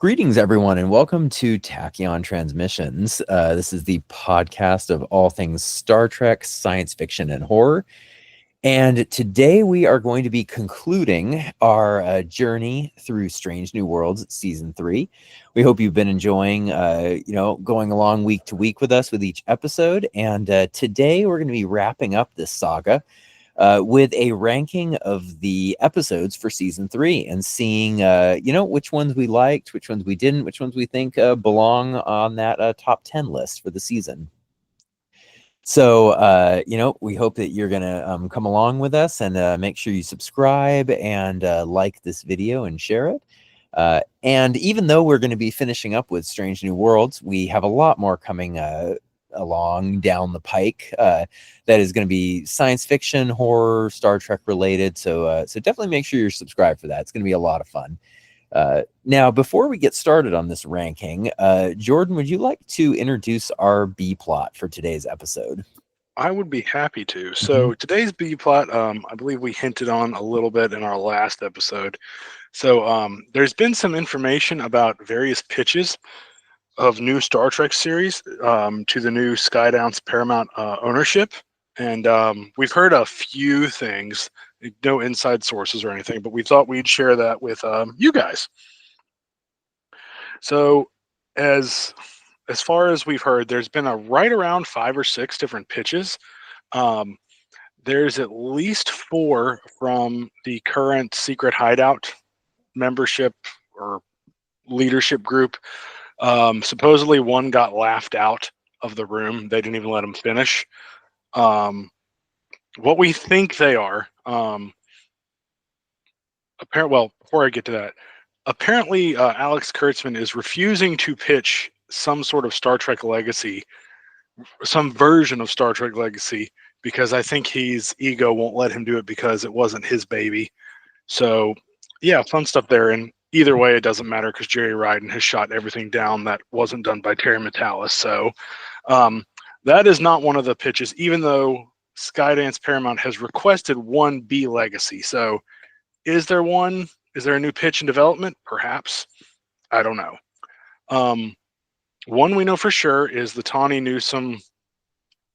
Greetings, everyone, and welcome to Tachyon Transmissions. This is the podcast of all things Star Trek, science fiction, and horror. And today we are going to be concluding our journey through Strange New Worlds Season 3. We hope you've been enjoying, going along week to week with us with each episode. And today we're going to be wrapping up this saga with a ranking of the episodes for season 3 and seeing, which ones we liked, which ones we didn't, which ones we think belong on that top 10 list for the season. So, we hope that you're going to come along with us and make sure you subscribe and like this video and share it. And even though we're going to be finishing up with Strange New Worlds, we have a lot more coming along down the pike that is going to be science fiction, horror, Star Trek related. So definitely make sure you're subscribed for that. It's going to be a lot of fun. Now, before we get started on this ranking, Jordan, would you like to introduce our B plot for today's episode? I would be happy to. So today's B plot, I believe we hinted on a little bit in our last episode. So there's been some information about various pitches of new Star Trek series to the new Skydance Paramount ownership. And we've heard a few things, no inside sources or anything, but we thought we'd share that with you guys. So as far as we've heard, there's been right around 5 or 6 different pitches. There's at least 4 from the current secret hideout membership or leadership group. Supposedly one got laughed out of the room. They didn't even let him finish. What we think they are, before I get to that, apparently Alex Kurtzman is refusing to pitch some sort of Star Trek Legacy, some version of Star Trek Legacy, because I think his ego won't let him do it because it wasn't his baby. So, yeah, fun stuff there. And either way, it doesn't matter because Jerry Ryden has shot everything down that wasn't done by Terry Metalis. So that is not one of the pitches, even though Skydance Paramount has requested one B Legacy. So is there one? Is there a new pitch in development? Perhaps. I don't know. One we know for sure is the Tawny Newsome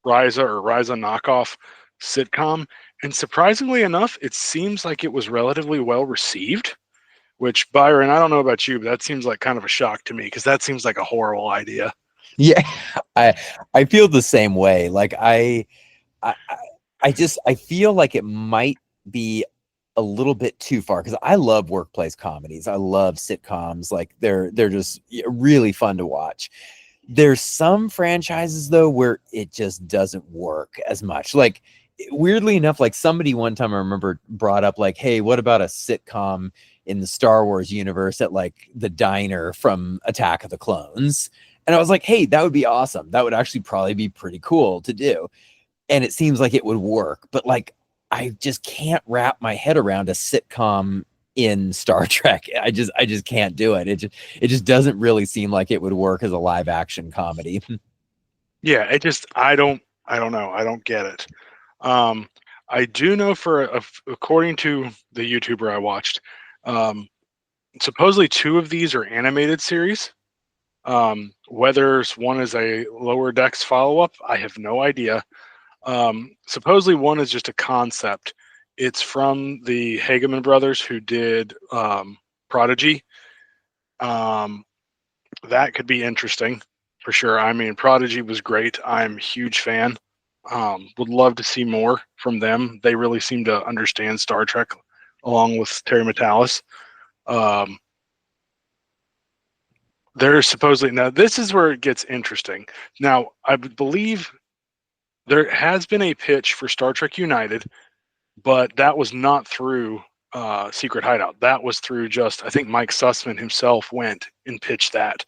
Risa knockoff sitcom. And surprisingly enough, it seems like it was relatively well received, which, Byron, I don't know about you, but that seems like kind of a shock to me because that seems like a horrible idea. Yeah, I feel the same way. Like I feel like it might be a little bit too far because I love workplace comedies. I love sitcoms. Like they're just really fun to watch. There's some franchises though where it just doesn't work as much. Like weirdly enough, like somebody one time I remember brought up like, hey, what about a sitcom in the Star Wars universe at like the diner from Attack of the Clones? And I was like, hey, that would be awesome. That would actually probably be pretty cool to do. And it seems like it would work, but like I just can't wrap my head around a sitcom in Star Trek. I just can't do it. It just doesn't really seem like it would work as a live action comedy. Yeah, I don't know. I don't get it. I do know according to the YouTuber I watched, supposedly 2 of these are animated series. Whether one is a Lower Decks follow-up, I have no idea. Supposedly one is just a concept. It's from the Hijemany brothers who did Prodigy. That could be interesting for sure. I mean, Prodigy was great. I'm a huge fan. Would love to see more from them. They really seem to understand Star Trek along with Terry Metalis. They're supposedly, now this is where it gets interesting. Now, I believe there has been a pitch for Star Trek United, but that was not through Secret Hideout. That was through I think Mike Sussman himself went and pitched that.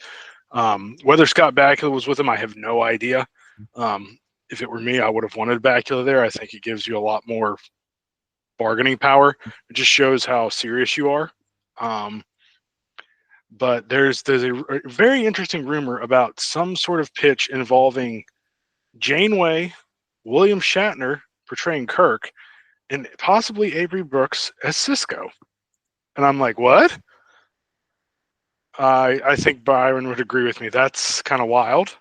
Whether Scott Bakula was with him, I have no idea. If it were me, I would have wanted Bakula there. I think it gives you a lot more bargaining power. It just shows how serious you are. But there's a very interesting rumor about some sort of pitch involving Janeway, William Shatner portraying Kirk, and possibly Avery Brooks as Sisko. And I'm like, what? I think Byron would agree with me. That's kind of wild.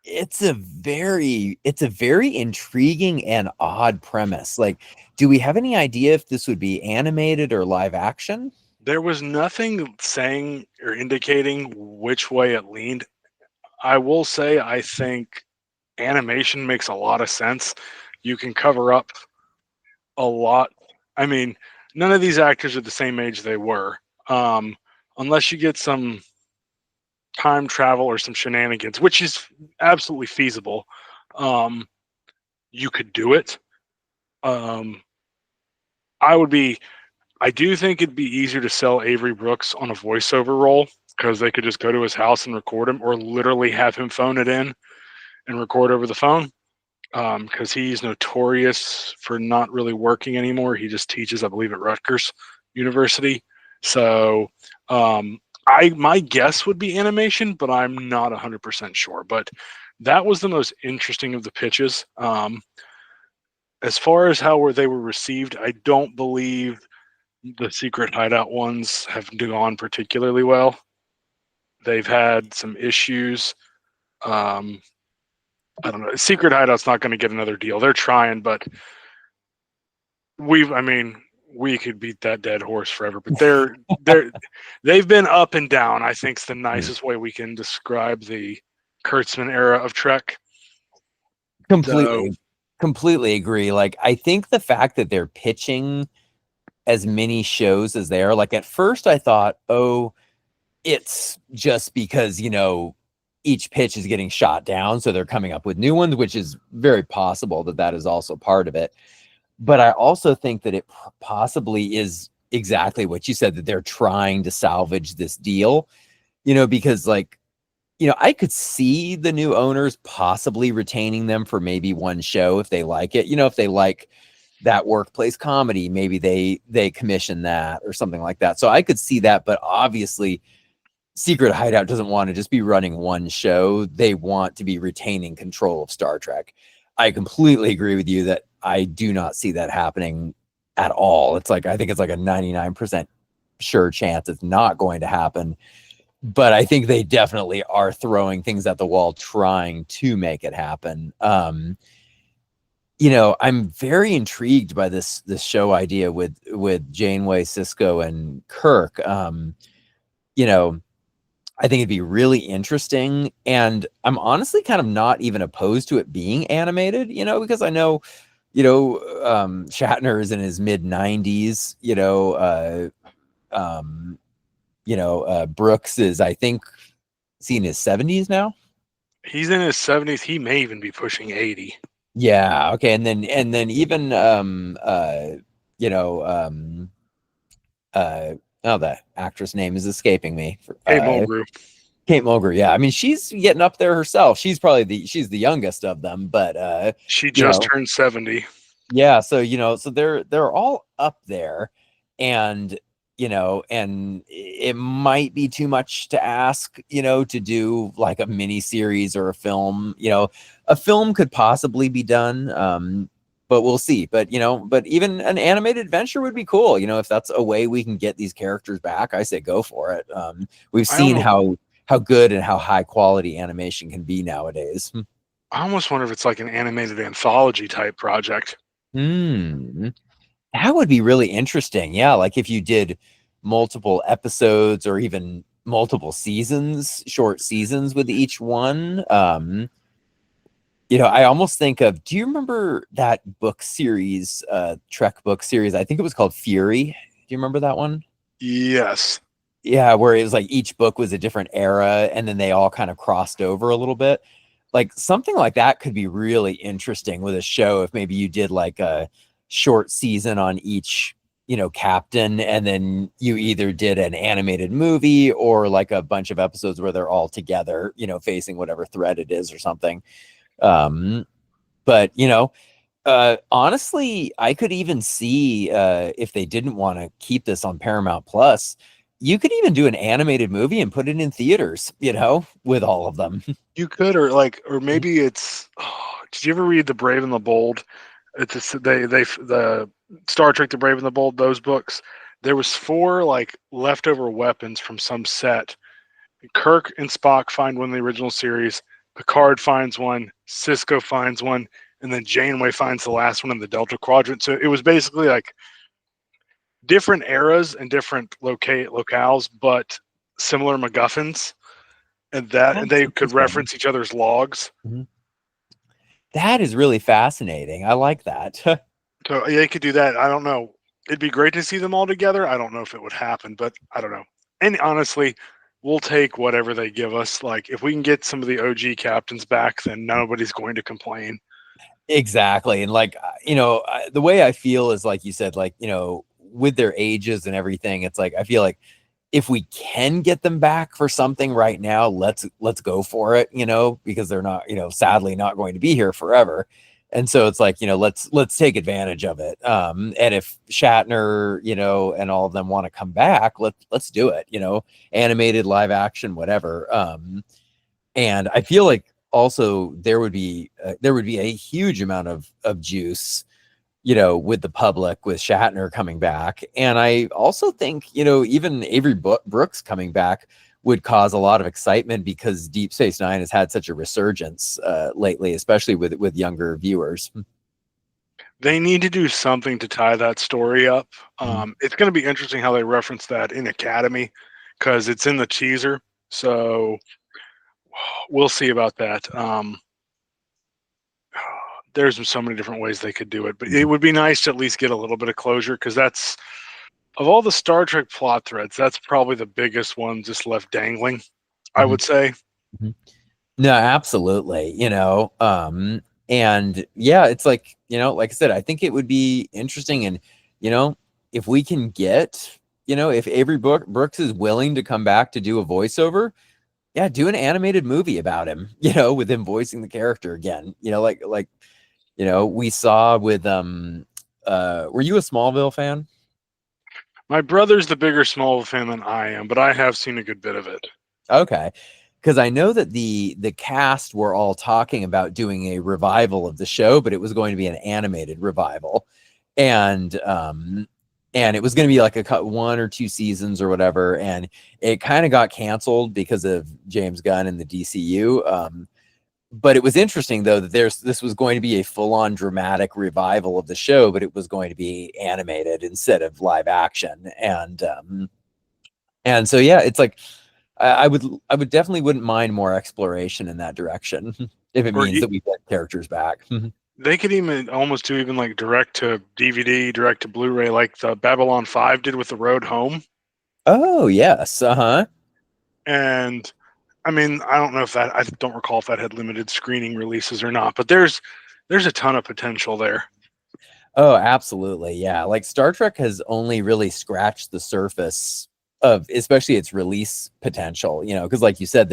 It's a very intriguing and odd premise. Like, do we have any idea if this would be animated or live action? There was nothing saying or indicating which way it leaned. I will say I think animation makes a lot of sense. You can cover up a lot. I mean, none of these actors are the same age they were. Um, Unless you get some time travel or some shenanigans, which is absolutely feasible. Um, you could do it. Um, I would be. I do think it'd be easier to sell Avery Brooks on a voiceover role because they could just go to his house and record him, or literally have him phone it in and record over the phone. Because he's notorious for not really working anymore. He just teaches, I believe, at Rutgers University. So my guess would be animation, but I'm not 100% sure. But that was the most interesting of the pitches. As far as how they were received, I don't believe the secret hideout ones have gone particularly well. They've had some issues. Um, I don't know. Secret hideout's not going to get another deal. They're trying, but I mean, we could beat that dead horse forever. But they've been up and down. I think is the nicest way we can describe the Kurtzman era of Trek. So Completely agree. Like, I think the fact that they're pitching as many shows as they are, like, at first I thought, oh, it's just because, each pitch is getting shot down, so they're coming up with new ones, which is very possible that is also part of it. But I also think that it possibly is exactly what you said, that they're trying to salvage this deal, because, like, I could see the new owners possibly retaining them for maybe one show if they like it. If they like that workplace comedy, maybe they commission that or something like that. So I could see that, but obviously Secret Hideout doesn't want to just be running one show. They want to be retaining control of Star Trek. I completely agree with you that I do not see that happening at all. I think it's like a 99% sure chance it's not going to happen. But I think they definitely are throwing things at the wall, trying to make it happen. I'm very intrigued by this show idea with Janeway, Sisko, and Kirk. I think it'd be really interesting, and I'm honestly kind of not even opposed to it being animated. Because I know, Shatner is in his mid 90s. Brooks is, I think, in his 70s now. he's in his 70s. He may even be pushing 80. Yeah. Okay. And then even the actress name is escaping me. Kate Mulgrew. Kate Mulgrew. Yeah. I mean, she's getting up there herself. She's probably she's the youngest of them, but she just turned 70. Yeah. So so they're all up there, and and it might be too much to ask, to do like a mini series or a film. A film could possibly be done, but we'll see. But but even an animated adventure would be cool. If that's a way we can get these characters back, I say go for it. We've seen how good and how high quality animation can be nowadays. I almost wonder if it's like an animated anthology type project. That would be really interesting. Yeah, like if you did multiple episodes or even multiple seasons, short seasons with each one. I almost think of, do you remember that book series, Trek book series? I think it was called Fury. Do you remember that one? Yes. Yeah, where it was like each book was a different era and then they all kind of crossed over a little bit. Like something like that could be really interesting with a show if maybe you did like a short season on each, captain, and then you either did an animated movie or like a bunch of episodes where they're all together, facing whatever threat it is or something. But honestly, I could even see if they didn't want to keep this on Paramount Plus, you could even do an animated movie and put it in theaters, with all of them. You could, or maybe it's. Oh, did you ever read The Brave and the Bold? It's the Star Trek, The Brave and the Bold. Those books. There was 4 like leftover weapons from some set, Kirk and Spock find one in the original series. Picard finds one. Sisko finds one. And then Janeway finds the last one in the Delta Quadrant. So it was basically like different eras and different locales, but similar MacGuffins. And That's they could interesting. reference each other's logs. Mhm. That is really fascinating. I like that. So they could do that. I don't know. It'd be great to see them all together. I don't know if it would happen, but I don't know. And honestly, we'll take whatever they give us. Like if we can get some of the OG captains back, then nobody's going to complain. Exactly. And like, the way I feel is like you said, like, with their ages and everything, it's like, I feel like if we can get them back for something right now, let's go for it, because they're not, sadly not going to be here forever. And so it's like, let's take advantage of it. And if Shatner, and all of them want to come back, let's do it, animated, live action, whatever. And I feel like also there would be a huge amount of juice, with the public, with Shatner coming back. And I also think, even Avery Brooks coming back would cause a lot of excitement because Deep Space Nine has had such a resurgence lately, especially with younger viewers. They need to do something to tie that story up. It's going to be interesting how they reference that in Academy because it's in the teaser. So we'll see about that. There's so many different ways they could do it, but it would be nice to at least get a little bit of closure because that's, of all the Star Trek plot threads, that's probably the biggest one just left dangling, I would say. No, absolutely. And yeah, it's like, like I said, I think it would be interesting. And, if we can get, if Avery Brooks is willing to come back to do a voiceover, yeah, do an animated movie about him, with him voicing the character again, like, we saw with, were you a Smallville fan? My brother's the bigger Smallville fan than I am, but I have seen a good bit of it. Okay. Because I know that the cast were all talking about doing a revival of the show, but it was going to be an animated revival. And it was going to be like one or two seasons or whatever. And it kind of got canceled because of James Gunn and the DCU. But it was interesting though that this was going to be a full-on dramatic revival of the show, but it was going to be animated instead of live action. And so yeah, it's like I would definitely wouldn't mind more exploration in that direction if it means that we get characters back. They could even almost do even like direct to DVD, direct to Blu-ray, like the Babylon 5 did with The Road Home. Oh yes, And I mean, I don't know if that, I don't recall if that had limited screening releases or not, but there's a ton of potential there. Oh, absolutely, yeah. Like Star Trek has only really scratched the surface of, especially its release potential. Because like you said,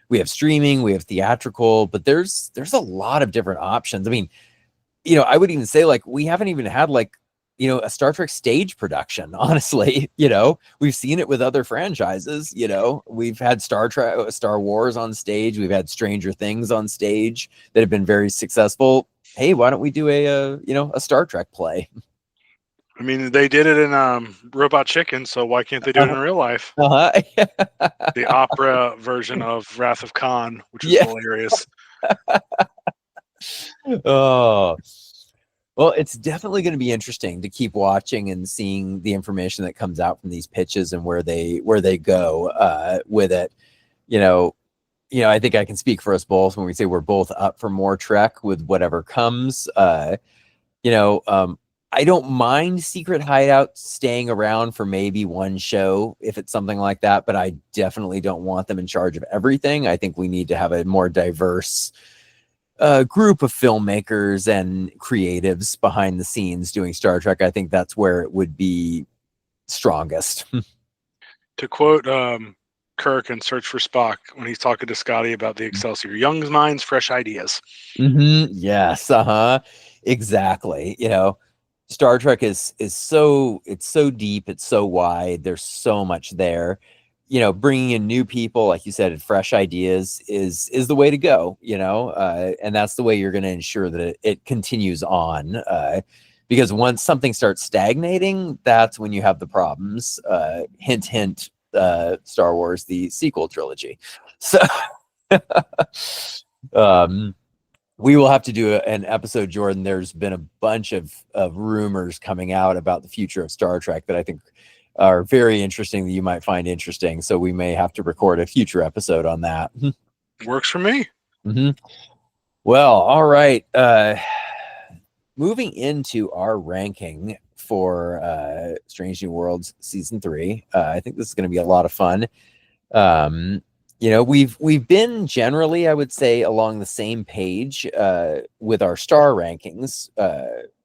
we have streaming, we have theatrical, but there's a lot of different options. I mean, I would even say like we haven't even had like a Star Trek stage production, honestly. We've seen it with other franchises. We've had Star Wars on stage, we've had Stranger Things on stage that have been very successful. Hey, why don't we do a Star Trek play? I mean, they did it in Robot Chicken, so why can't they do it in real life? The opera version of Wrath of Khan, which is hilarious. Oh, well, it's definitely going to be interesting to keep watching and seeing the information that comes out from these pitches and where they go with it. I think I can speak for us both when we say we're both up for more Trek with whatever comes. I don't mind Secret Hideout staying around for maybe one show if it's something like that, but I definitely don't want them in charge of everything. I think we need to have a more diverse group of filmmakers and creatives behind the scenes doing Star Trek. I think that's where it would be strongest. To quote Kirk in Search for Spock when he's talking to Scotty about the Excelsior, young minds, fresh ideas. Yes, exactly. Star Trek is so deep, it's so wide, there's so much there. Bringing in new people, like you said, fresh ideas is the way to go. And that's the way you're going to ensure that it continues on. Because once something starts stagnating, that's when you have the problems. Hint, hint. Star Wars, the sequel trilogy. So we will have to do an episode, Jordan. There's been a bunch of rumors coming out about the future of Star Trek that I think are very interesting, that you might find interesting. So we may have to record a future episode on that. Works for me. Mm-hmm. Well, all right. Moving into our ranking for Strange New Worlds season 3, I think this is going to be a lot of fun. We've been generally, I would say, along the same page with our star rankings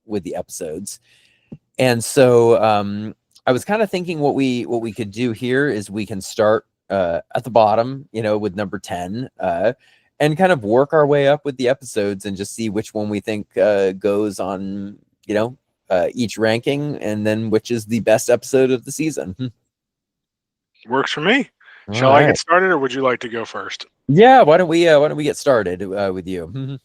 with the episodes, and so I was kind of thinking what we could do here is we can start at the bottom, with number 10, and kind of work our way up with the episodes and just see which one we think goes on, each ranking, and then which is the best episode of the season. Works for me. All Shall I right. get started, or would you like to go first? Yeah, why don't we get started with you?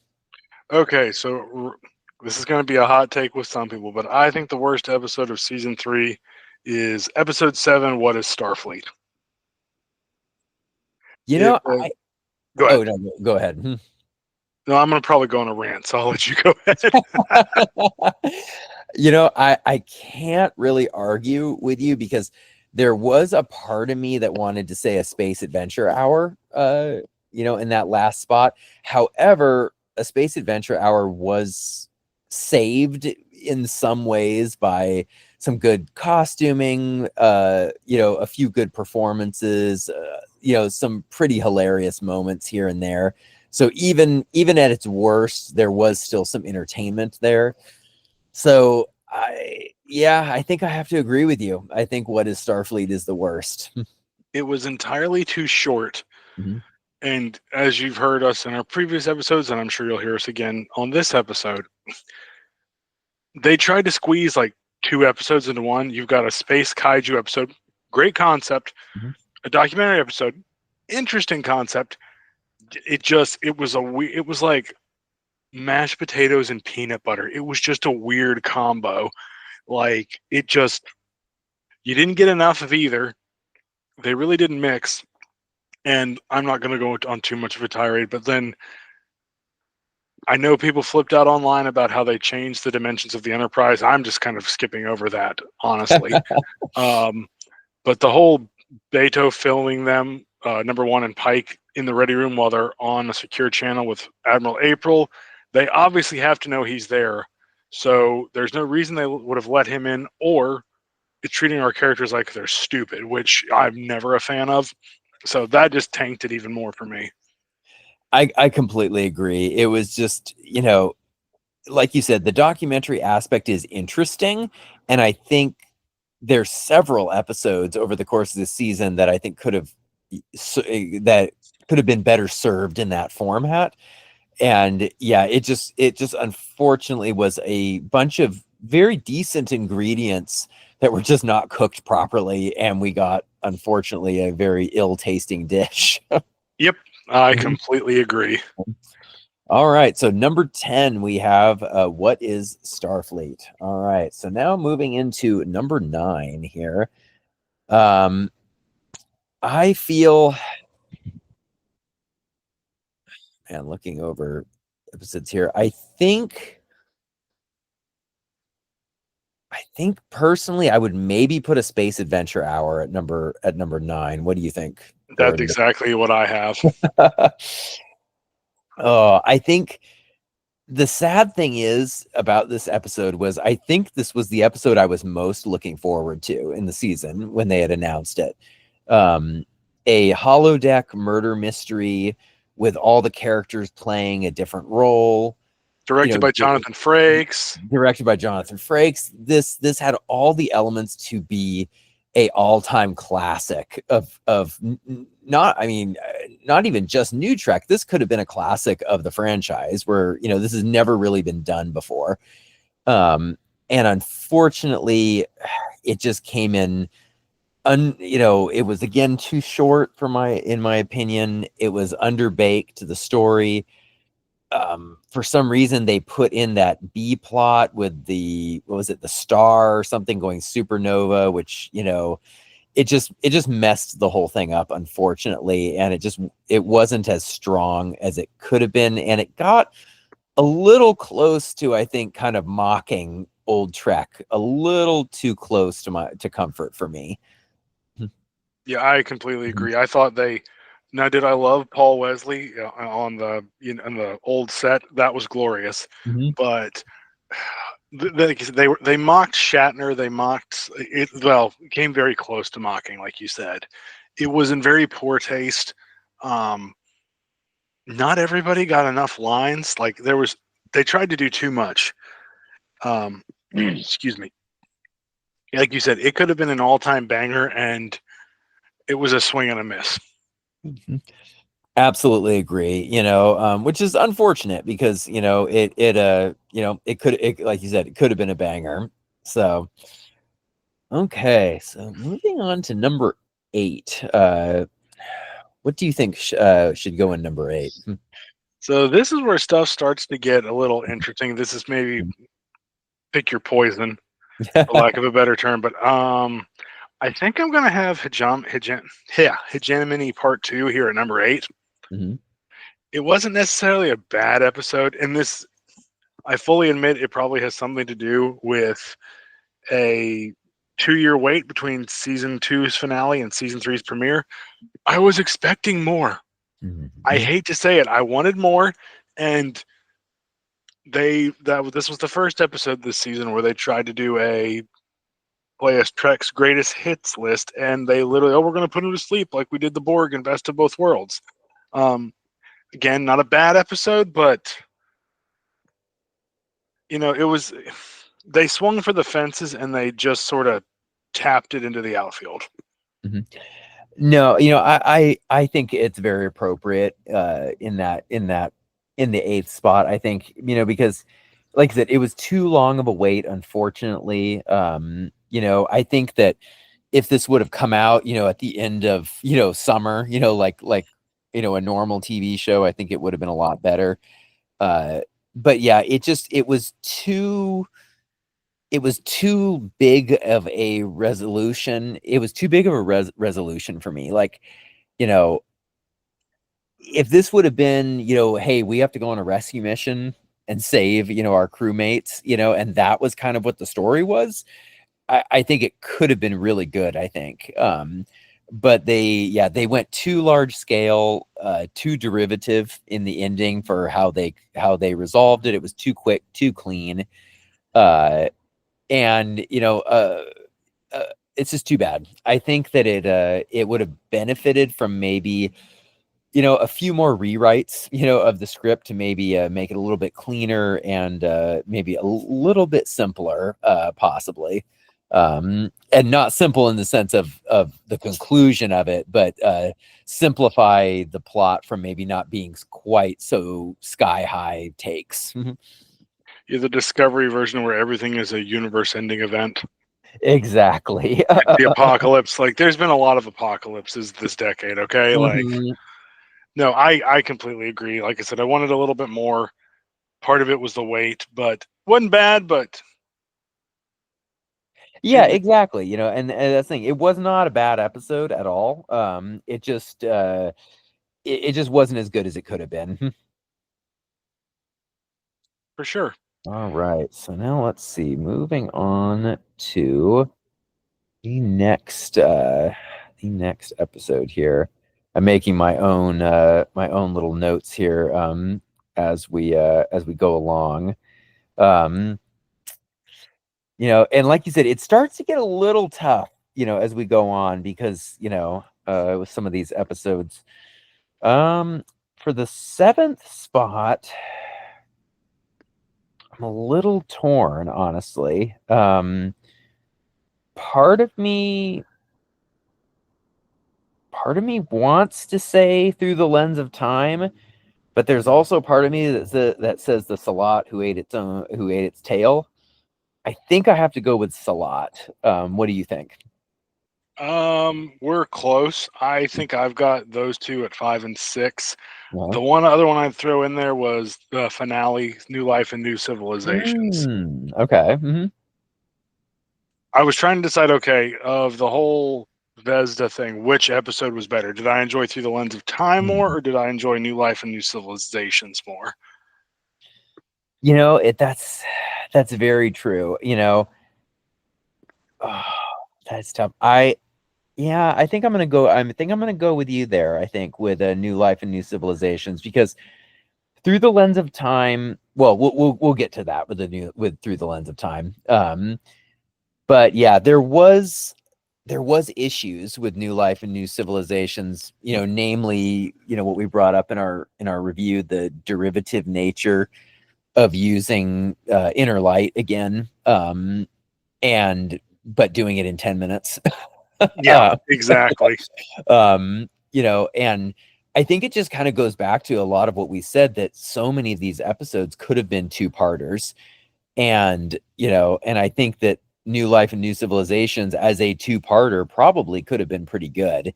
Okay, so this is going to be a hot take with some people, but I think the worst episode of season 3 is episode 7. What is Starfleet? Go Go ahead. Oh no, go ahead. No, I'm going to probably go on a rant, so I'll let you go ahead. I can't really argue with you, because there was a part of me that wanted to say a space adventure hour, in that last spot. However, a space adventure hour was saved in some ways by some good costuming, a few good performances, some pretty hilarious moments here and there. So even at its worst, there was still some entertainment there. So I think I have to agree with you. I think What is Starfleet is the worst. It was entirely too short. Mm-hmm. And as you've heard us in our previous episodes, and I'm sure you'll hear us again on this episode, they tried to squeeze like 2 episodes into one. You've got a space kaiju episode, great concept, Mm-hmm. a documentary episode, interesting concept. It was like mashed potatoes and peanut butter. It was just a weird combo. Like, you didn't get enough of either. They really didn't mix. And I'm not going to go on too much of a tirade, but then I know people flipped out online about how they changed the dimensions of the Enterprise. I'm just kind of skipping over that, honestly. But the whole Beto filming them, number 1 and Pike, in the ready room while they're on a secure channel with Admiral April, they obviously have to know he's there. So there's no reason they would have let him in, or it's treating our characters like they're stupid, which I'm never a fan of. So that just tanked it even more for me. I completely agree. It was just, like you said, the documentary aspect is interesting. And I think there's several episodes over the course of the season that I think could have been better served in that format. And yeah, it just unfortunately was a bunch of very decent ingredients that were just not cooked properly, and we got, unfortunately, a very ill-tasting dish. Yep, I completely agree. All right, so number 10, we have What is Starfleet? All right, so now moving into number 9 here. I feel, and looking over episodes here, I think personally I would maybe put a space adventure hour at number 9. What do you think? That's exactly what I have. I think the sad thing is about this episode was I think this was the episode I was most looking forward to in the season when they had announced it. A holodeck murder mystery with all the characters playing a different role. Directed by Jonathan Frakes. This had all the elements to be a all-time classic of not even just new Trek. This could have been a classic of the franchise, where this has never really been done before. And unfortunately, it just came in. It was again too short in my opinion. It was underbaked. The story, for some reason, they put in that B plot with the star or something going supernova, which it just messed the whole thing up, unfortunately, and it wasn't as strong as it could have been, and it got a little close to, I think, kind of mocking old Trek, a little too close to comfort for me. Yeah, I completely Mhm. agree. I thought they now did I love Paul Wesley on the on the old set? That was glorious, Mhm. but they mocked Shatner. They mocked it. Well, it came very close to mocking, like you said. It was in very poor taste. Um, Not everybody got enough lines. Like they tried to do too much. Excuse me. Like you said, it could have been an all-time banger, and it was a swing and a miss. Mhm. Absolutely agree. Which is unfortunate because like you said, it could have been a banger. So okay, so moving on to number 8. What do you think should go in number 8? So this is where stuff starts to get a little interesting. This is maybe pick your poison, for lack of a better term, but I think I'm gonna have Hijemany Part Two here at number 8. Mhm. It wasn't necessarily a bad episode, and this I fully admit it probably has something to do with a 2-year wait between season two's finale and season three's premiere. I was expecting more. I Mhm. hate to say it, I wanted more, and this was the first episode this season where they tried to do a play a Trek's greatest hits list, and they literally, we're going to put him to sleep like we did the Borg in Best of Both Worlds. Um, Again, not a bad episode, but it was they swung for the fences and they just sort of tapped it into the outfield. Mhm. No, I think it's very appropriate in the 8th spot. I think, because like I said, it was too long of a wait, unfortunately. I think that if this would have come out, at the end of, summer, like a normal TV show, I think it would have been a lot better. But yeah, it was too big of a resolution. It was too big of a resolution for me. Like, you know, if this would have been, hey, we have to go on a rescue mission and save, our crewmates, and that was kind of what the story was, I think it could have been really good, I think. But they went too large scale, too derivative in the ending for how they resolved it. It was too quick, too clean. And uh, it's just too bad. I think that it would have benefited from maybe a few more rewrites of the script to maybe make it a little bit cleaner and maybe a little bit simpler, possibly. And not simple in the sense of the conclusion of it, but simplify the plot from maybe not being quite so sky high takes. Yeah, the Discovery version where everything is a universe-ending event, Exactly. like the apocalypse. Like, there's been a lot of apocalypses this decade. Okay, like Mhm. no, I completely agree. Like I said, I wanted a little bit more. Part of it was the wait, but wasn't bad. But Yeah, it exactly. And that's the thing. It was not a bad episode at all. It just wasn't as good as it could have been. for sure. All right. So now let's see. Moving on to the next episode here. I'm making my own little notes here as we go along. Um and like you said, it starts to get a little tough, as we go on because, with some of these episodes. For the 7th spot, I'm a little torn, honestly. Part of me, part of me wants to say Through the Lens of Time, but there's also part of me that says the Sailot who ate its tail. I think I have to go with Sailot. What do you think? We're close. I think I've got those two at 5 and 6. Yeah. The one other one I'd throw in there was the finale, New Life and New Civilizations. Okay. Mhm. I was trying to decide, okay, of the whole Bethesda thing, which episode was better? Did I enjoy Through the Lens of Time more, Mhm. or did I enjoy New Life and New Civilizations more? That's very true. Oh, that's tough. I think I'm gonna go. I'm gonna go with you there. I think with a New Life and New Civilizations because through the lens of time. Well, we'll get to that with through the lens of time. But yeah, there was issues with New Life and New Civilizations. Namely, what we brought up in our review, the derivative nature of using inner light again, and but doing it in 10 minutes. Yeah, exactly. And I think it just kind of goes back to a lot of what we said, that so many of these episodes could have been two-parters. And I think that New Life and New Civilizations as a two-parter probably could have been pretty good.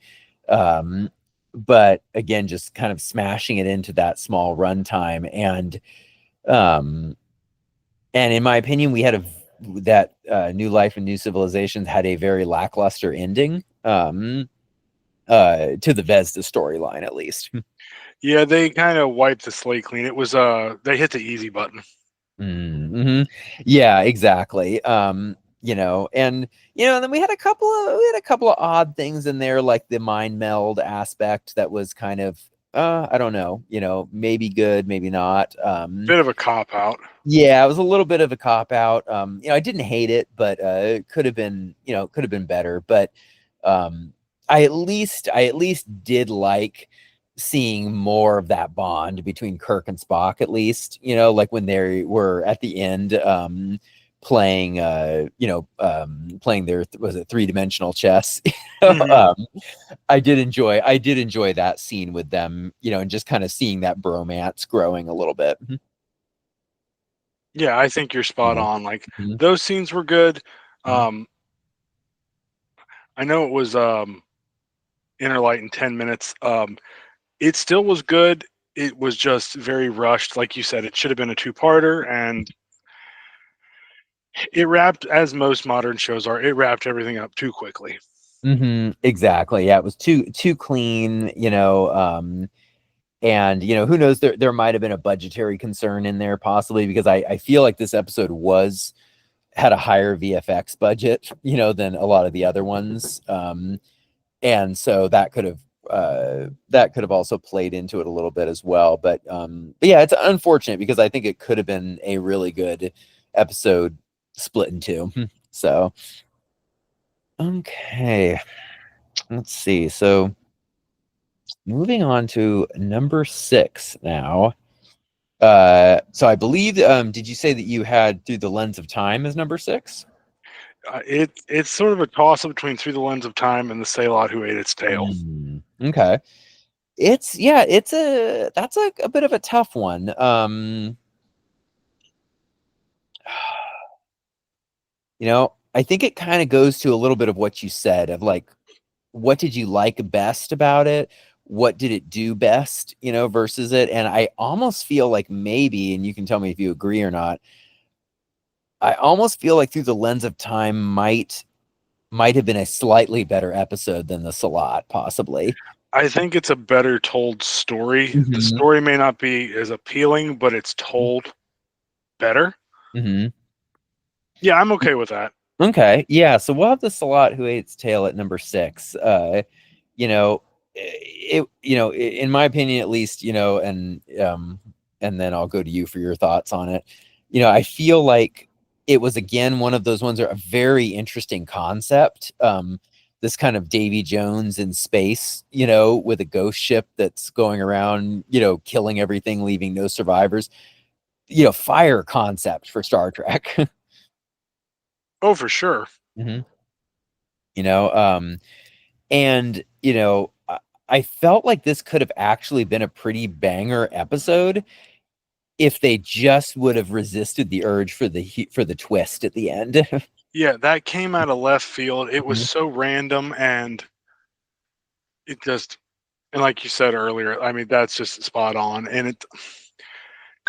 But again, just kind of smashing it into that small runtime. Um, and in my opinion, that New Life and New Civilizations had a very lackluster ending. To the Vesda storyline, at least. Yeah, they kind of wiped the slate clean. It was they hit the easy button. Mm-hmm. Yeah, exactly. And then we had a couple of odd things in there, like the mind meld aspect that was kind of I don't know, maybe good, maybe not. Bit of a cop out. Yeah, it was a little bit of a cop out. I didn't hate it, but it could have been better. But um, I at least did like seeing more of that bond between Kirk and Spock. At least, like when they were at the end, playing their was it three-dimensional chess. Hmm. um, I did enjoy that scene with them, and just kind of seeing that bromance growing a little bit. Yeah, I think you're spot Yeah. on. Like Mhm. those scenes were good. Mhm. Um, I know it was Inner Light in 10 minutes. It still was good. It was just very rushed. Like you said, it should have been a two-parter, and it wrapped, as most modern shows are, it wrapped everything up too quickly. Exactly. Yeah, it was too clean, and who knows, there might have been a budgetary concern in there possibly, because I feel like this episode had a higher VFX budget, than a lot of the other ones. And so that could have also played into it a little bit as well. But yeah, it's unfortunate because I think it could have been a really good episode split in two. So okay, let's see. So moving on to number 6 now. So I believe, did you say that you had Through the Lens of Time as number 6? It's sort of a toss up between Through the Lens of Time and the Sailot Who Ate Its Tail. Okay. That's a bit of a tough one. I think it kind of goes to a little bit of what you said, of like, what did you like best about it? What did it do best, versus it? And I almost feel like maybe, and you can tell me if you agree or not, I almost feel like Through the Lens of Time might have been a slightly better episode than the Salat, possibly. I think it's a better told story. The Hmm. story may not be as appealing, but it's told better. Hmm. Yeah, I'm okay with that. Okay, yeah. So we'll have the Salat Who Ate Its Tail at number 6. You know, in my opinion, at least, and then I'll go to you for your thoughts on it. I feel like it was again one of those ones that are a very interesting concept. This kind of Davy Jones in space, with a ghost ship that's going around, killing everything, leaving no survivors. Fire concept for Star Trek. Oh, for sure. Mhm. You know, and I felt like this could have actually been a pretty banger episode if they just would have resisted the urge for the twist at the end. Yeah, that came out of left field. It was Mhm. so random, and it just, and like you said earlier, I mean, that's just spot on. And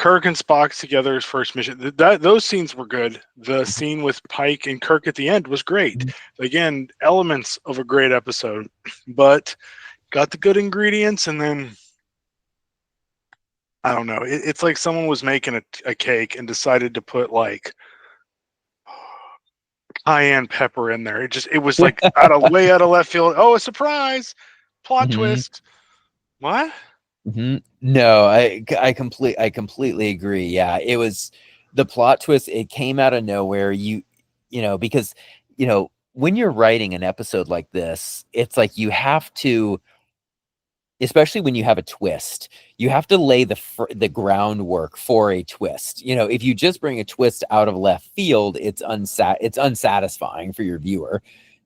Kirk and Spock's together's first mission. Those scenes were good. The scene with Pike and Kirk at the end was great. Mhm. Again, elements of a great episode, but got the good ingredients, and then I don't know. It's like someone was making a cake and decided to put like cayenne pepper in there. It was like way out of left field. Oh, a surprise! Plot Mhm. twist. What? No, I completely agree. Yeah, it was the plot twist. It came out of nowhere. Because when you're writing an episode like this, it's like you have to, especially when you have a twist, you have to lay the groundwork for a twist. If you just bring a twist out of left field, it's unsatisfying for your viewer.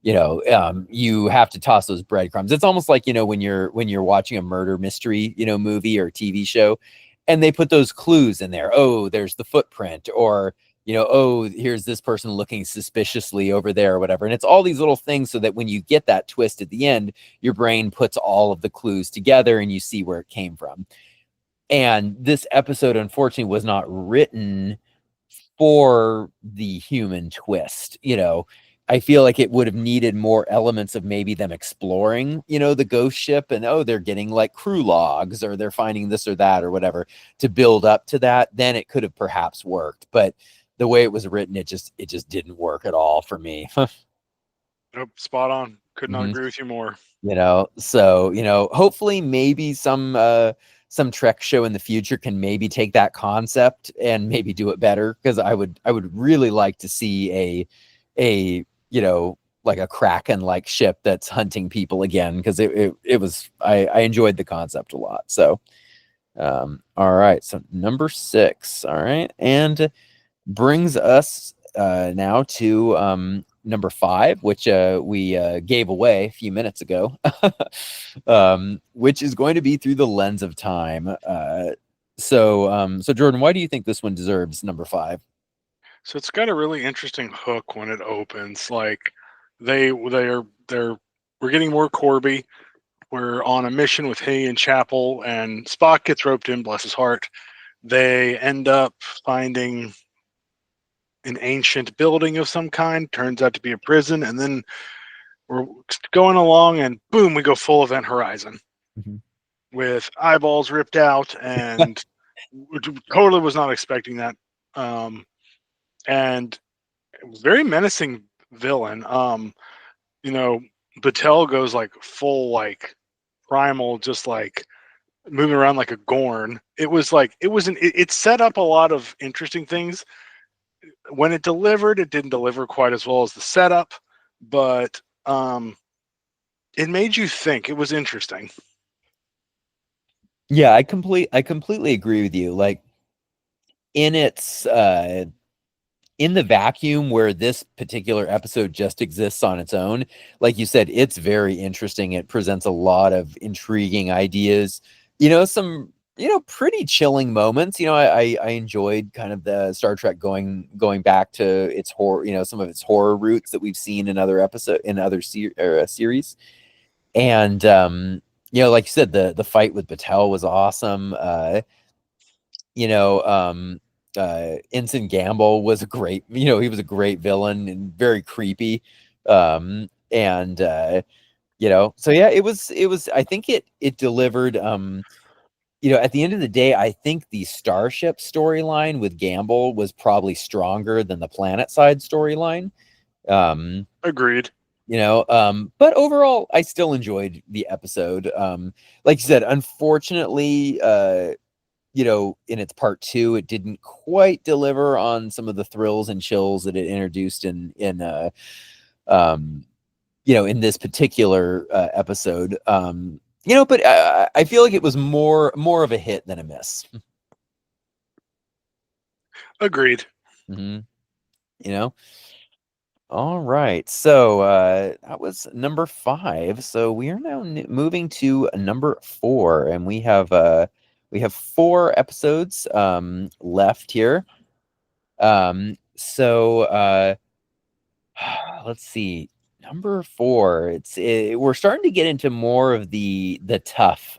You have to toss those breadcrumbs. It's almost like when you're watching a murder mystery movie or TV show, and they put those clues in there. Oh, there's the footprint, or oh, here's this person looking suspiciously over there or whatever. And it's all these little things so that when you get that twist at the end, your brain puts all of the clues together and you see where it came from. And this episode, unfortunately, was not written for the human twist. I feel like it would have needed more elements of maybe them exploring, the ghost ship, and oh, they're getting like crew logs or they're finding this or that or whatever to build up to that. Then it could have perhaps worked. But the way it was written, it just didn't work at all for me. Nope, spot on. Could not Mhm. agree with you more. So hopefully maybe some Trek show in the future can maybe take that concept and maybe do it better, because I would really like to see a like a Kraken like ship that's hunting people again, because it was I enjoyed the concept a lot. So all right, so number 6, all right, and brings us now to number 5, which we gave away a few minutes ago, which is going to be Through the Lens of Time. So Jordan, why do you think this one deserves number 5? So it's got a really interesting hook when it opens. Like they're we're getting more Corby. We're on a mission with Hay and Chapel, and Spock gets roped in. Bless his heart. They end up finding an ancient building of some kind. Turns out to be a prison, and then we're going along, and boom, we go full Event Horizon Mhm. with eyeballs ripped out, and totally was not expecting that. And very menacing villain. You know, Battelle goes like full like primal, just like moving around like a Gorn. It set up a lot of interesting things. When it delivered, it didn't deliver quite as well as the setup, but it made you think. It was interesting. Yeah, I completely agree with you. Like in its in the vacuum where this particular episode just exists on its own, like you said, it's very interesting. It presents a lot of intriguing ideas, some pretty chilling moments. I enjoyed kind of the Star Trek going back to its horror, some of its horror roots that we've seen in other series. And like you said, the fight with Battelle was awesome. You know, Ensign Gamble was a great, he was a great villain and very creepy. And so yeah, it was, I think it delivered. At the end of the day, I think the Starship storyline with Gamble was probably stronger than the planet side storyline. Um, Agreed. but overall, I still enjoyed the episode. Like you said, unfortunately, in its part 2, it didn't quite deliver on some of the thrills and chills that it introduced um, in this particular episode. But I feel like it was more of a hit than a miss. Agreed. hmm You know. All right, so that was number 5. So we are now moving to number 4, and we have 4 episodes left here. So let's see. Number 4. We're starting to get into more of the tough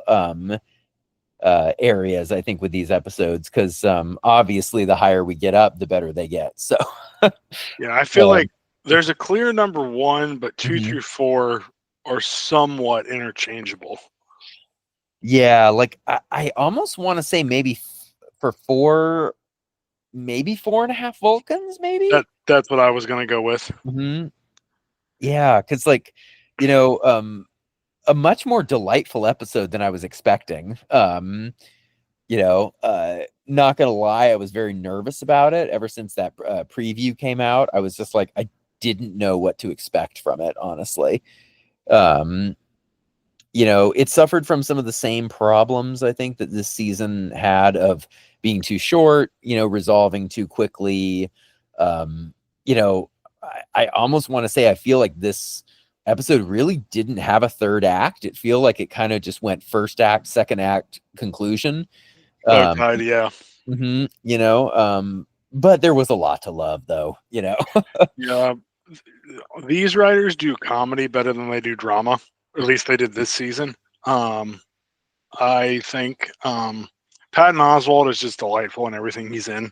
areas, I think, with these episodes, because obviously the higher we get up, the better they get. So Yeah, I feel um, like there's a clear number one, but 2 mhm. through 4 are somewhat interchangeable. Yeah, like I almost want to say maybe for 4, maybe 4.5 Vulcans, maybe. That's what I was gonna go with. Hmm. Yeah, because like, you know, a much more delightful episode than I was expecting. Not gonna lie, I was very nervous about it ever since that preview came out. I was just like, I didn't know what to expect from it, honestly. Um, it suffered from some of the same problems, I think, that this season had, of being too short, resolving too quickly. Um, you know, I almost want to say I feel like this episode really didn't have a third act. It feel like it kind of just went first act, second act, conclusion. Oh Um, God, yeah. but there was a lot to love, though. Yeah. These writers do comedy better than they do drama. At least they did this season. I think Patton Oswalt is just delightful in everything he's in.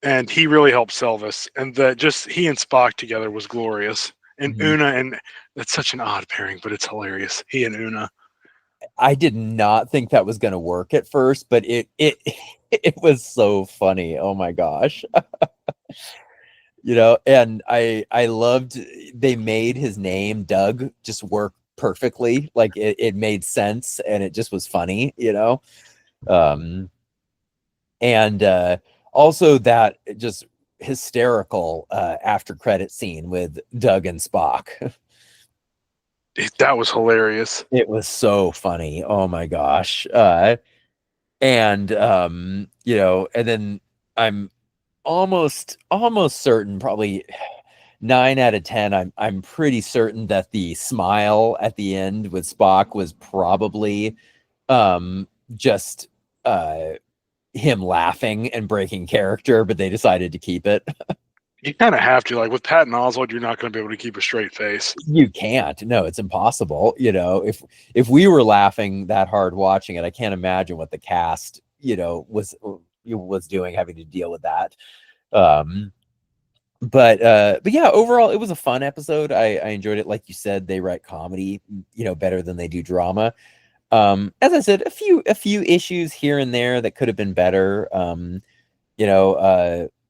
And he really helped sell this. And that just he and Spock together was glorious. And Mhm. Una, and that's such an odd pairing, but it's hilarious. He and Una. I did not think that was going to work at first, but it it was so funny. Oh my gosh. And I loved, they made his name Doug just work perfectly. Like it made sense, and it just was funny. Um and also that just hysterical after credit scene with Doug and Spock. That was hilarious. It was so funny. Oh my gosh. And and then I'm almost certain, probably 9 out of 10, I'm pretty certain that the smile at the end with Spock was probably just him laughing and breaking character, but they decided to keep it. You kind of have to. Like with Patton Oswalt, you're not going to be able to keep a straight face. You can't. No, it's impossible. If we were laughing that hard watching it, I can't imagine what the cast, was doing, having to deal with that. But yeah, overall it was a fun episode. I enjoyed it. Like you said, they write comedy, better than they do drama. As I said, a few issues here and there that could have been better.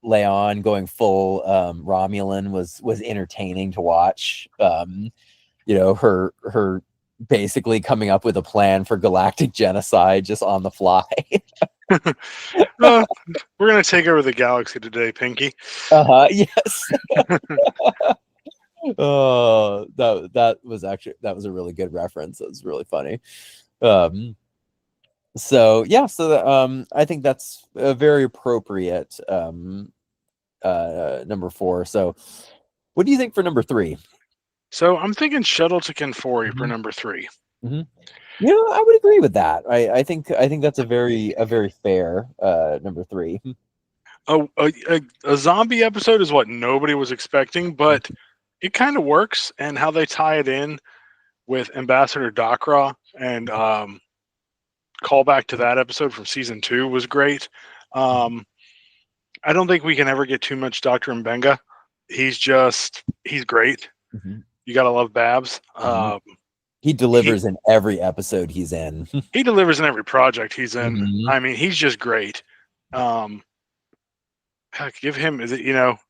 Leon going full Romulan was entertaining to watch. Her basically coming up with a plan for galactic genocide just on the fly. We're going to take over the galaxy today, Pinky. Yes. Oh, that was a really good reference. It was really funny. So yeah, I think that's a very appropriate number 4. So what do you think for number 3? So I'm thinking Shuttle to Canfori for Mhm. number 3. Mhm. I would agree with that. I think that's a very fair number 3. A zombie episode is what nobody was expecting, but it kind of works. And how they tie it in with Ambassador Dakra and call back to that episode from season 2 was great. I don't think we can ever get too much Dr. Mbenga. He's great. Mhm. You gotta love Babs. Mhm. He He delivers in every episode he's in. he delivers in every project he's in. Mhm. I mean, he's just great. Heck, give him, is it,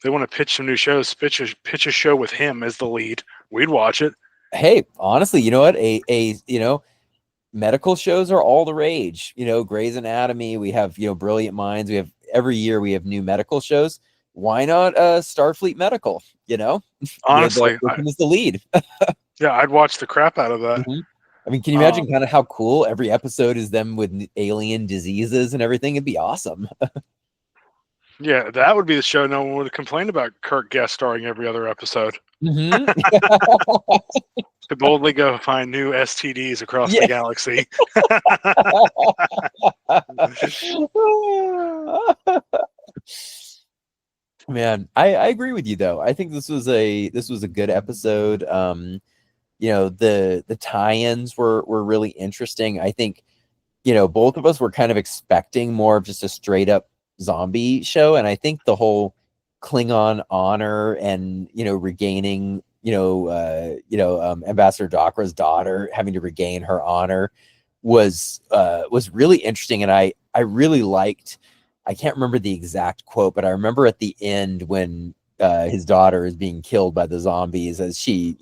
they want to pitch some new shows, pitch a show with him as the lead. We'd watch it. Hey, honestly, you know what? Medical shows are all the rage. Grey's Anatomy. We have Brilliant Minds. We have every year we have new medical shows. Why not Starfleet Medical? Honestly, with him as the lead. yeah, I'd watch the crap out of that. Mhm. I mean, can you imagine kind of how cool every episode is them with alien diseases and everything? It'd be awesome. Yeah, that would be the show no one would complain about Kirk guest starring every other episode. Mhm. To boldly go find new STDs across the galaxy. Man, I agree with you though. I think this was a good episode. The tie-ins were really interesting. I think both of us were kind of expecting more of just a straight up zombie show. And I think the whole Klingon honor and, regaining, Ambassador Dockra's daughter having to regain her honor was really interesting. And I really liked, I can't remember the exact quote, but I remember at the end when his daughter is being killed by the zombies as she,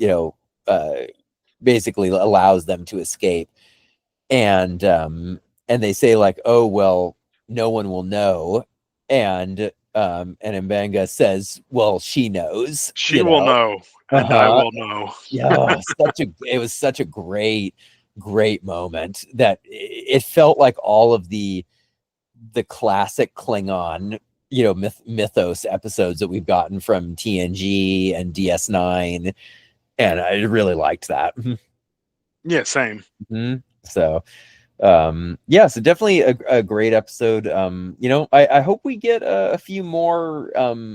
basically allows them to escape. And they say like, oh well, no one will know. And Mbanga says, well, she knows, She will know, and I uh-huh. will know. Yeah, it was such a great moment that it felt like all of the classic Klingon, mythos episodes that we've gotten from TNG and DS9, and I really liked that. Yeah, same. So yeah, so definitely a great episode. I hope we get a few more,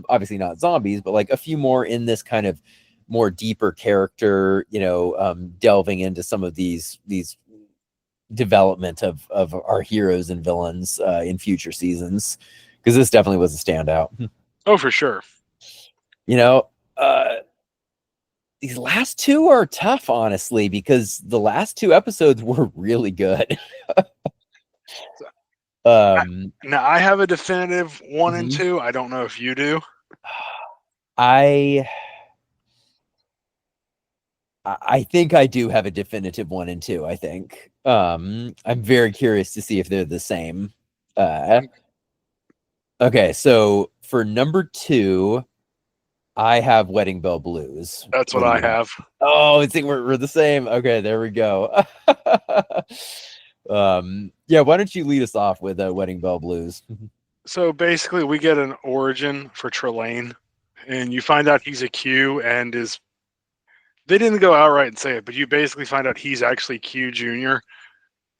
obviously not zombies, but like a few more in this kind of more deeper character, delving into some of these development of our heroes and villains in future seasons, because this definitely was a standout. Oh, for sure. Uh these last two are tough, honestly, because the last two episodes were really good. Now I have a definitive 1 and Mhm. 2. I don't know if you do. I think I do have a definitive 1 and 2. I think I'm very curious to see if they're the same. Okay, so for number 2, I have Wedding Bell Blues. That's what What do I you have? have. Oh, I think we're the same. Okay, there we go. Yeah, why don't you lead us off with Wedding Bell Blues? So basically, we get an origin for Trelane, and you find out he's a Q and is. They didn't go outright and say it, but you basically find out he's actually Q Junior,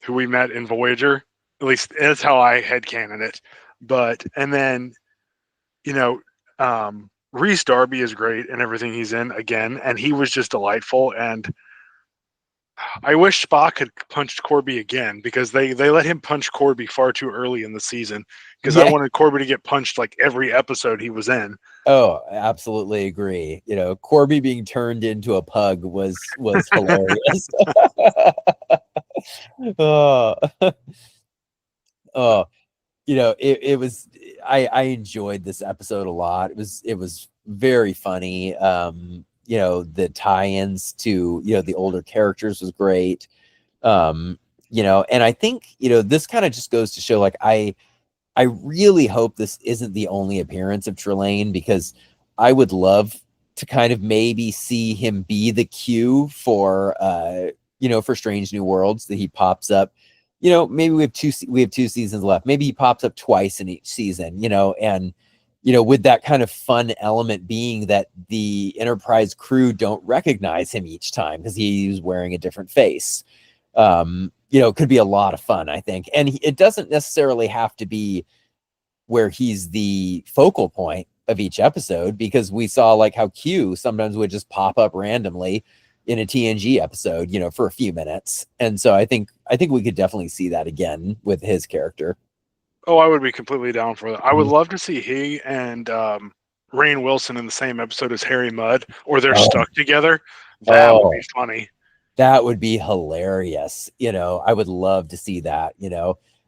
who we met in Voyager. At least that's how I headcanon it. But and then, you know, Reese Darby is great in everything he's in again, and he was just delightful. And I wish Spock had punched Corby again, because they let him punch Corby far too early in the season, because I Yeah. wanted Corby to get punched like every episode he was in. Oh, I absolutely agree. Corby being turned into a pug was hilarious. Oh, oh, it was. I enjoyed this episode a lot. It was very funny. The tie-ins to the older characters was great. And I think this kind of just goes to show, like, I really hope this isn't the only appearance of Trelane, because I would love to kind of maybe see him be the cue for for Strange New Worlds, that he pops up. Maybe we have 2 seasons left. Maybe he pops up twice in each season, and with that kind of fun element being that the Enterprise crew don't recognize him each time because he's wearing a different face. It could be a lot of fun, I think. And it doesn't necessarily have to be where he's the focal point of each episode, because we saw like how Q sometimes would just pop up randomly in a TNG episode, for a few minutes. And so I think we could definitely see that again with his character. Oh, I would be completely down for that. I would love to see he and Rainn Wilson in the same episode as Harry Mudd, or they're Oh, stuck together. That would be oh, funny. that would be hilarious. I would love to see that,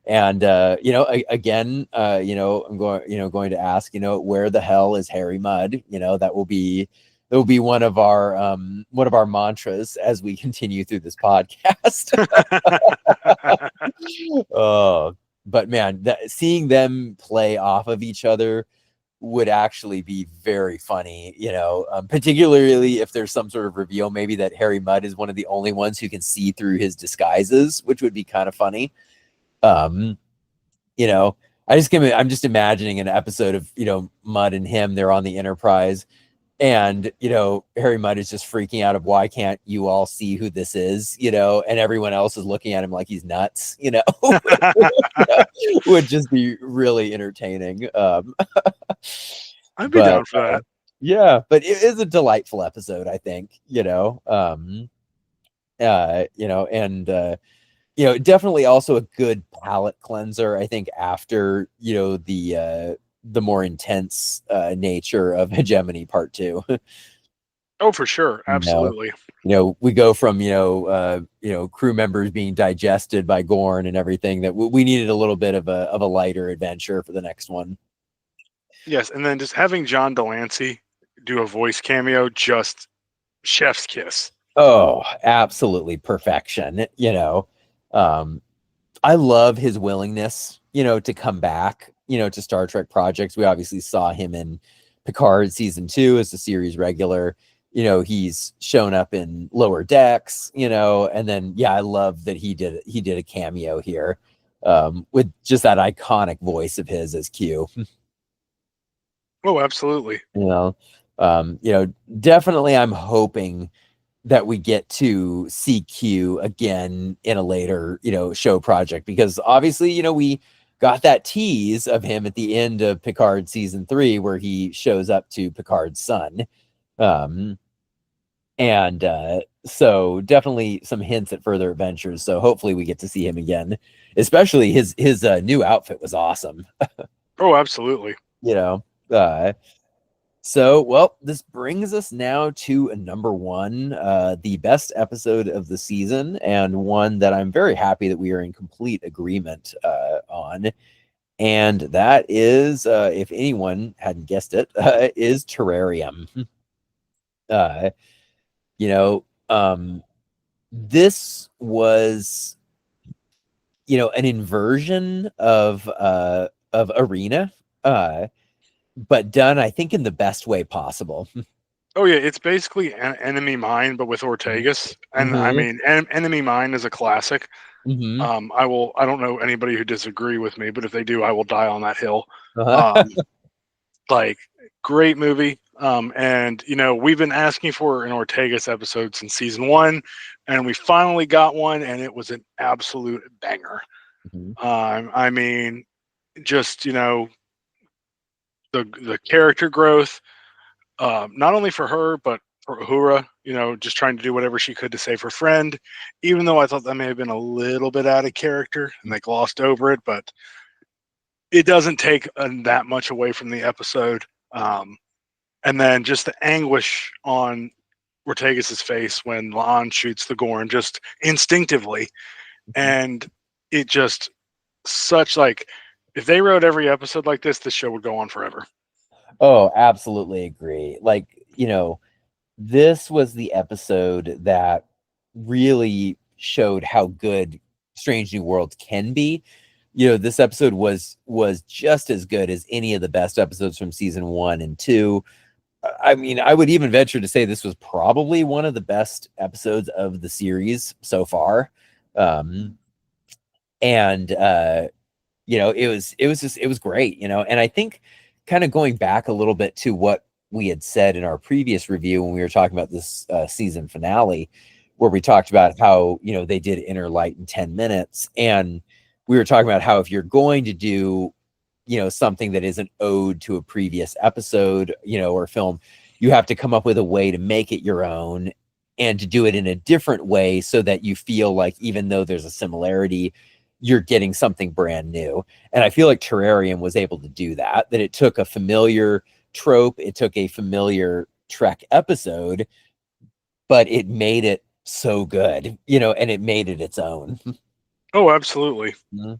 and again, I'm going to ask, where the hell is Harry Mudd? That will be one of our mantras as we continue through this podcast. Oh, but man, seeing them play off of each other would actually be very funny, particularly if there's some sort of reveal, maybe that Harry Mudd is one of the only ones who can see through his disguises, which would be kind of funny. um I'm just imagining an episode of Mudd and him, they're on the Enterprise, and Harry Mudd is just freaking out of, why can't you all see who this is, and everyone else is looking at him like he's nuts. Would just be really entertaining. I'd be But down for that. yeah, but it is a delightful episode, I think. And definitely also a good palate cleanser, I think, after, the more intense nature of Hegemony Part Two. Oh, for sure, you know, absolutely. we go from, crew members being digested by Gorn and everything, that we needed a little bit of a lighter adventure for the next one. Yes, and then just having John Delancey do a voice cameo, just chef's kiss. Oh, absolutely perfection. Um, I love his willingness, to come back, to Star Trek projects. We obviously saw him in Picard season 2 as the series regular. He's shown up in Lower Decks, and then I love that he did a cameo here, with just that iconic voice of his as Q. Oh, absolutely. you know, definitely I'm hoping that we get to see Q again in a later, show project, because obviously, we got that tease of him at the end of Picard season 3 where he shows up to Picard's son. And so definitely some hints at further adventures. So hopefully we get to see him again, especially his new outfit was awesome. Oh, absolutely. you know, uh, So, well, this brings us now to a number one, the best episode of the season, and one that I'm very happy that we are in complete agreement on. And that is, if anyone hadn't guessed it, is Terrarium. Uh, you know, this was, an inversion of Arena, but done, I think, in the best way possible. Oh yeah, it's basically an Enemy Mine, but with Ortegas. And I Mm-hmm. mean, Enemy Mine is a classic. Mm-hmm. I don't know anybody who disagree with me, but if they do, I will die on that hill. Uh-huh. Um, like, great movie. And we've been asking for an Ortegas episode since season 1, and we finally got one, and it was an absolute banger. Mhm. I mean, just the character growth, not only for her but for Uhura. Just trying to do whatever she could to save her friend, even though I thought that may have been a little bit out of character and they glossed over it, but it doesn't take that much away from the episode. And then just the anguish on Ortegas's face when La'an shoots the Gorn just instinctively, and it just such like, if they wrote every episode like this show would go on forever. Oh, absolutely agree. Like, this was the episode that really showed how good Strange New Worlds can be. This episode was just as good as any of the best episodes from season 1 and 2. I mean, I would even venture to say this was probably one of the best episodes of the series so far. And it was great, and I think, kind of going back a little bit to what we had said in our previous review when we were talking about this season finale, where we talked about how, they did Inner Light in 10 minutes, and we were talking about how if you're going to do, something that is an ode to a previous episode, or film, you have to come up with a way to make it your own, and to do it in a different way so that you feel like, even though there's a similarity, you're getting something brand new. And I feel like Terrarium was able to do that it took a familiar trope, it took a familiar Trek episode, but it made it so good, and it made it its own. Oh, absolutely. Mhm.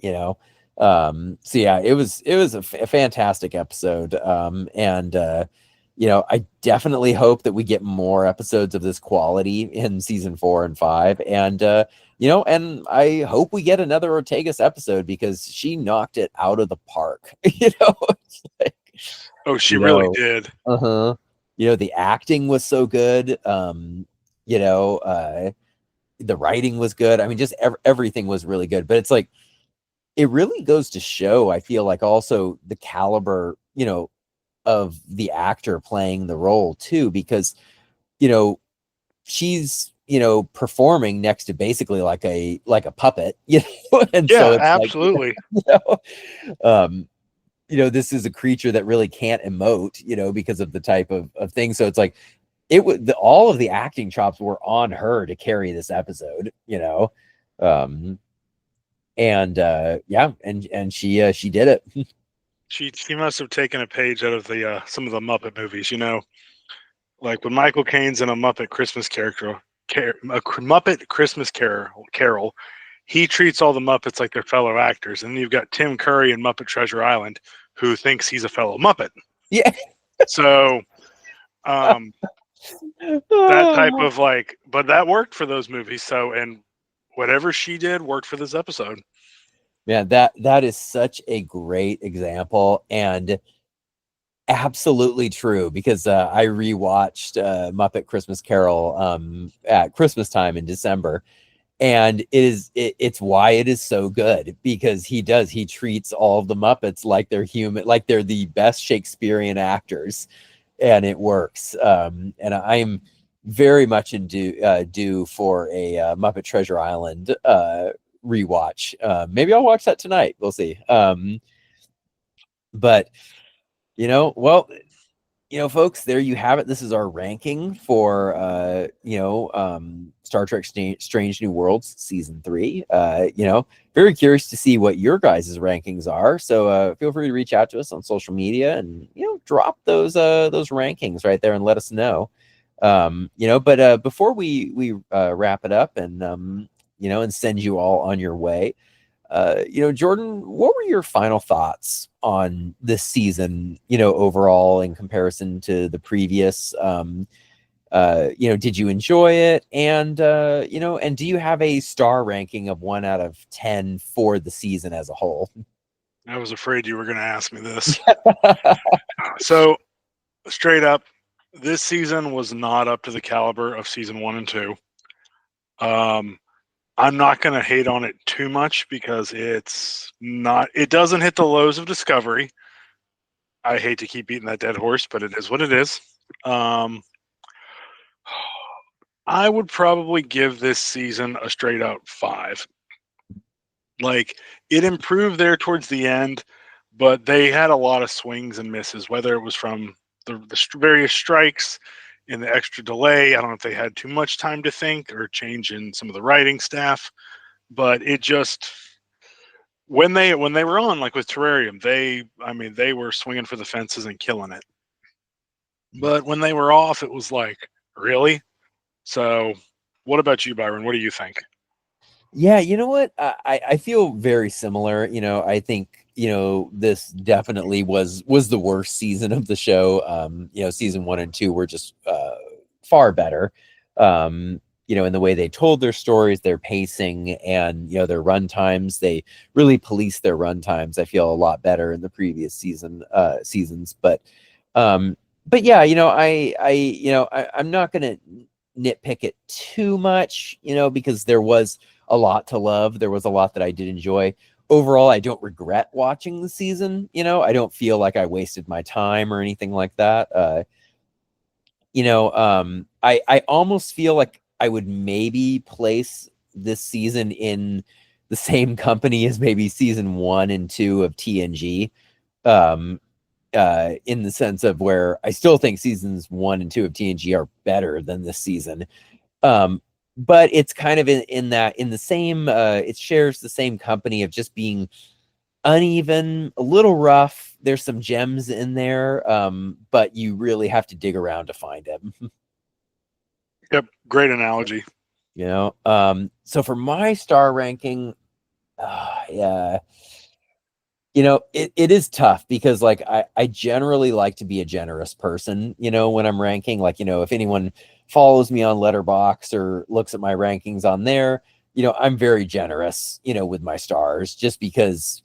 you know so yeah, it was a fantastic episode, and I definitely hope that we get more episodes of this quality in season 4 and 5, and and I hope we get another Ortegas episode, because she knocked it out of the park. It's like, Oh, she you really know did. uh-huh the acting was so good. You know the writing was good. I mean, just everything was really good, but it's like, it really goes to show, I feel like, also the caliber, of the actor playing the role too, because, you know, she's, performing next to basically like a puppet, and so Yeah, it's like, absolutely. you know, um, this is a creature that really can't emote, because of the type of thing. So it's like, all of the acting chops were on her to carry this episode. Um, and yeah, and she did it. She must have taken a page out of the some of the Muppet movies. You know, like when Michael Caine's in a Muppet Christmas Muppet Christmas Carol, he treats all the Muppets like they're fellow actors, and then you've got Tim Curry in Muppet Treasure Island, who thinks he's a fellow Muppet. Yeah. So um, that type of like, but that worked for those movies. So, and whatever she did worked for this episode. Yeah, that is such a great example, and absolutely true, because I rewatched Muppet Christmas Carol at Christmas time in December, and it's why it is so good, because he treats all of the Muppets like they're human, like they're the best Shakespearean actors, and it works. And I'm very much due for a Muppet Treasure Island rewatch. Maybe I'll watch that tonight. We'll see. But well, folks, there you have it. This is our ranking for Star Trek Strange New Worlds season 3. Very curious to see what your guys' rankings are. So feel free to reach out to us on social media and drop those rankings right there and let us know. But before we wrap it up and and send you all on your way, Jordan, what were your final thoughts on this season, overall in comparison to the previous? Did you enjoy it? And, and do you have a star ranking of 1 out of 10 for the season as a whole? I was afraid you were going to ask me this. So, straight up, this season was not up to the caliber of season 1 and 2. I'm not going to hate on it too much because it doesn't hit the lows of Discovery. I hate to keep beating that dead horse, but it is what it is. I would probably give this season a straight out 5. Like, it improved there towards the end, but they had a lot of swings and misses, whether it was from the various strikes in the extra delay. I don't know if they had too much time to think or change in some of the writing staff, but it just, when they were on, like with Terrarium, they were swinging for the fences and killing it. But when they were off, it was like, really? So what about you, Byron? What do you think? Yeah, you know what? I feel very similar. I think, this definitely was the worst season of the show. Season 1 and 2 were just far better. In the way they told their stories, their pacing, and their run times. They really policed their run times. I feel a lot better in the previous seasons. But yeah, I'm not gonna nitpick it too much, because there was a lot to love. There was a lot that I did enjoy. Overall, I don't regret watching the season. I don't feel like I wasted my time or anything like that. I almost feel like I would maybe place this season in the same company as maybe season 1 and 2 of TNG. In the sense of where I still think seasons 1 and 2 of TNG are better than this season. But it's kind of in the same, it shares the same company of just being uneven, a little rough. There's some gems in there, but you really have to dig around to find them. Yep, great analogy. So for my star ranking, yeah, it is tough because like I generally like to be a generous person, when I'm ranking. Like, if anyone follows me on Letterboxd or looks at my rankings on there, I'm very generous, with my stars, just because,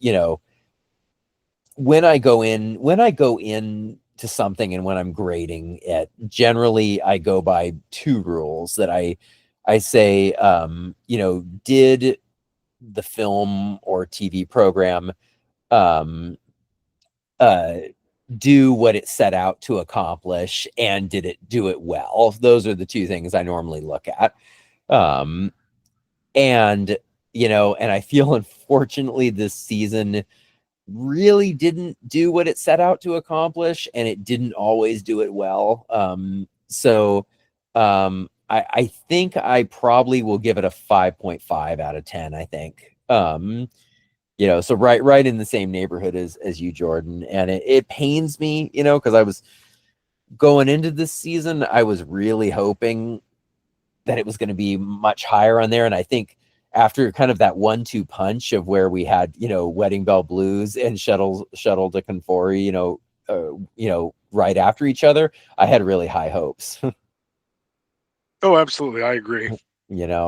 when I go in to something and when I'm grading it, generally I go by 2 rules that I say, did the film or TV program um do what it set out to accomplish, and did it do it well? Those are the 2 things I normally look at. um and and I feel unfortunately this season really didn't do what it set out to accomplish, and it didn't always do it well. So I think I probably will give it a 5.5 out of 10, I think. So right in the same neighborhood as you, Jordan. And it pains me, because I was going into this season, I was really hoping that it was going to be much higher on there. And I think after kind of that 1-2 punch of where we had, Wedding Bell Blues and Shuttle to Canfori, right after each other, I had really high hopes. Oh, absolutely, I agree.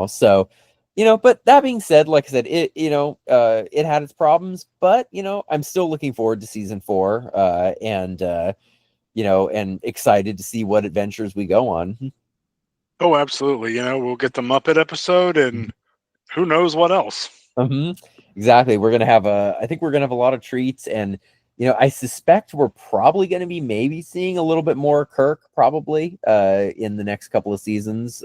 So, but that being said, like I said, it had its problems, but I'm still looking forward to season 4, and excited to see what adventures we go on. Oh, absolutely. We'll get the Muppet episode, and who knows what else. Exactly. I think we're gonna have a lot of treats, and I suspect we're probably gonna be maybe seeing a little bit more Kirk, probably, in the next couple of seasons.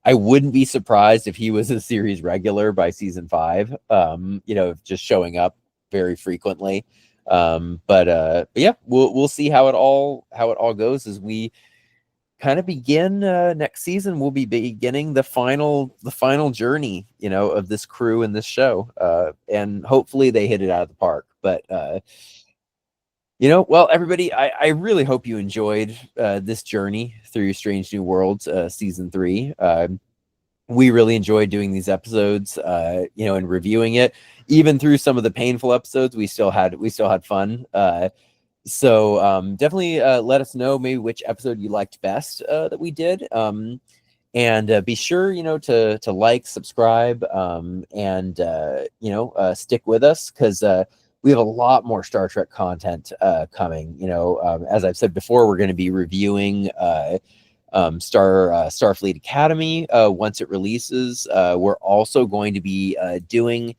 I wouldn't be surprised if he was a series regular by season 5. Just showing up very frequently. But yeah, we'll see how it all goes as we kind of begin next season. We'll be beginning the final journey, of this crew and this show, and hopefully they hit it out of the park. But well, everybody, I really hope you enjoyed this journey through Strange New Worlds, season 3. We really enjoyed doing these episodes, and reviewing it. Even through some of the painful episodes, we still had fun. So definitely let us know maybe which episode you liked best that we did. And be sure, to like, subscribe, and stick with us, because we have a lot more Star Trek content coming. As I've said before, we're going to be reviewing Starfleet Academy once it releases. We're also going to be doing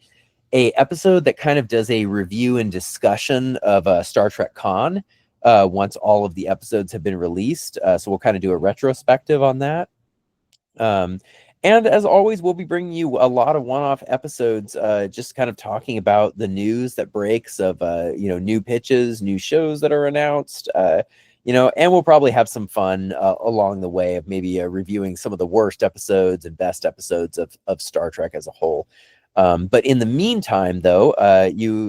a episode that kind of does a review and discussion of Star Trek Con once all of the episodes have been released. So we'll kind of do a retrospective on that. And as always, we'll be bringing you a lot of one-off episodes, just kind of talking about the news that breaks of new pitches, new shows that are announced. And we'll probably have some fun along the way of maybe reviewing some of the worst episodes and best episodes of Star Trek as a whole. But in the meantime, though,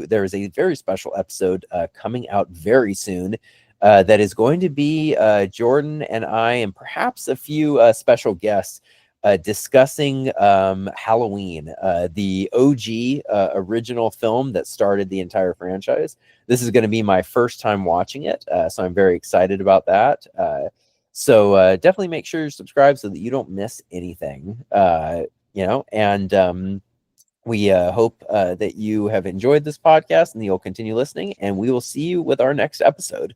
there is a very special episode coming out very soon that is going to be Jordan and I, and perhaps a few special guests, discussing Halloween, the OG original film that started the entire franchise. This is going to be my first time watching it, so I'm very excited about that. So definitely make sure you're subscribed so that you don't miss anything. And we hope that you have enjoyed this podcast and that you'll continue listening, and we will see you with our next episode.